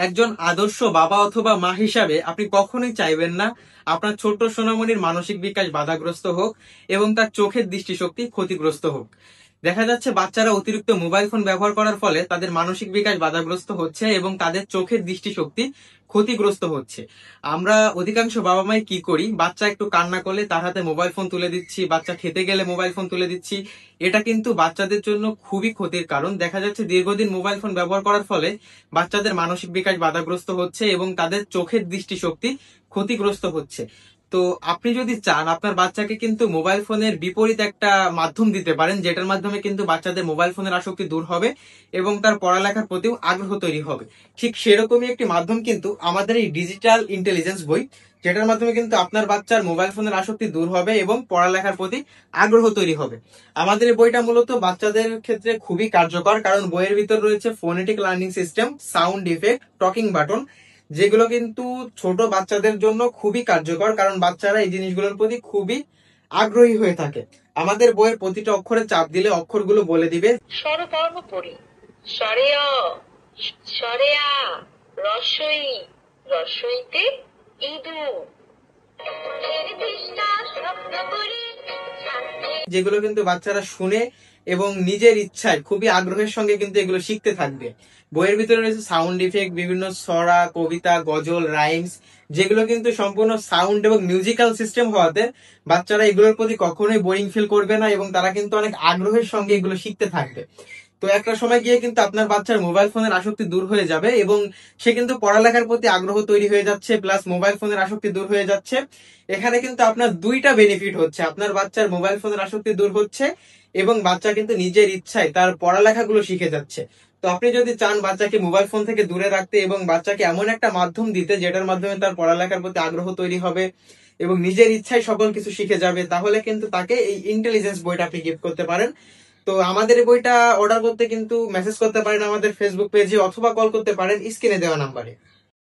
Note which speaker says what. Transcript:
Speaker 1: একজন আদর্শ বাবা অথবা মা হিসাবে আপনি কখনোই চাইবেন না আপনার ছোট্ট সোনামণির মানসিক বিকাশ বাধাগ্রস্ত হোক এবং তার চোখের দৃষ্টিশক্তি ক্ষতিগ্রস্ত হোক। দেখা যাচ্ছে বাচ্চারা অতিরিক্ত মোবাইল ফোন ব্যবহার করার ফলে তাদের মানসিক বিকাশ বাধাগ্রস্ত হচ্ছে এবং তাদের চোখের দৃষ্টিশক্তি ক্ষতিগ্রস্ত হচ্ছে। আমরা অধিকাংশ বাবা মাই কি করি, বাচ্চা একটু কান্না করলে তার হাতে মোবাইল ফোন তুলে দিচ্ছি, বাচ্চা খেতে গেলে মোবাইল ফোন তুলে দিচ্ছি। এটা কিন্তু বাচ্চাদের জন্য খুবই ক্ষতির কারণ। দেখা যাচ্ছে দীর্ঘদিন মোবাইল ফোন ব্যবহার করার ফলে বাচ্চাদের মানসিক বিকাশ বাধাগ্রস্ত হচ্ছে এবং তাদের চোখের দৃষ্টিশক্তি ক্ষতিগ্রস্ত হচ্ছে। তো আপনি যদি চান আপনার বাচ্চাকে কিন্তু মোবাইল ফোনের বিপরীত একটা মাধ্যম দিতে পারেন, যেটার মাধ্যমে কিন্তু বাচ্চাদের মোবাইল ফোনের আসক্তি দূর হবে এবং তার পড়ালেখার প্রতিও আগ্রহ তৈরি হবে। ঠিক সেরকমই একটি মাধ্যম কিন্তু আমাদের এই ডিজিটাল ইন্টেলিজেন্স বই, যেটার মাধ্যমে কিন্তু আপনার বাচ্চার মোবাইল ফোনের আসক্তি দূর হবে এবং পড়ালেখার প্রতি আগ্রহ তৈরি হবে। আমাদের এই বইটা মূলত বাচ্চাদের ক্ষেত্রে খুবই কার্যকর, কারণ বইয়ের ভিতর রয়েছে phonetic learning system, sound effect, talking button, যেগুলো কিন্তু ছোট বাচ্চাদের জন্য খুবই কার্যকর, কারণ বাচ্চারা এই জিনিসগুলোর প্রতি খুবই আগ্রহী হয়ে থাকে। আমাদের বইয়ের প্রতিটা অক্ষরে চাপ দিলে অক্ষরগুলো বলে দিবে
Speaker 2: স্বরবর্ণ পড়ি, স্বরে অ, স্বরে আ, রস্বই, রস্বইতে ইদু,
Speaker 1: যেগুলো কিন্তু বাচ্চারা শুনে এবং নিজের ইচ্ছায় খুবই আগ্রহের সঙ্গে কিন্তু এগুলো শিখতে থাকবে। বইয়ের ভিতরে রয়েছে সাউন্ড ইফেক্ট, বিভিন্ন ছড়া, কবিতা, গজল, রাইমস, যেগুলো কিন্তু সম্পূর্ণ সাউন্ড এবং মিউজিক্যাল সিস্টেম হওয়াতে বাচ্চারা এগুলোর প্রতি কখনোই বোরিং ফিল করবে না এবং তারা কিন্তু অনেক আগ্রহের সঙ্গে এগুলো শিখতে থাকবে। তো একটা সময় গিয়ে কিন্তু আপনার বাচ্চার মোবাইল ফোনের আসক্তি দূর হয়ে যাবে এবং সে কিন্তু পড়ালেখার প্রতি আগ্রহ তৈরি হয়ে যাচ্ছে, প্লাস মোবাইল ফোনের আসক্তি দূর হয়ে যাচ্ছে। এখানে কিন্তু আপনার দুইটা বেনিফিট হচ্ছে, আপনার বাচ্চার মোবাইল ফোনের আসক্তি দূর হচ্ছে এবং বাচ্চা কিন্তু নিজের ইচ্ছায় তার পড়ালেখাগুলো শিখে যাচ্ছে। তো আপনি যদি চান বাচ্চাকে মোবাইল ফোন থেকে দূরে রাখতে এবং বাচ্চাকে এমন একটা মাধ্যম দিতে যেটার মাধ্যমে তার পড়ালেখার প্রতি আগ্রহ তৈরি হবে এবং নিজের ইচ্ছায় সকল কিছু শিখে যাবে, তাহলে কিন্তু তাকে এই ইন্টেলিজেন্স বইটা আপনি গিফট করতে পারেন। তো আমাদের এই বইটা অর্ডার করতে কিন্তু মেসেজ করতে পারেন আমাদের ফেসবুক পেজে অথবা কল করতে পারেন স্ক্রিনে দেওয়া নাম্বারে।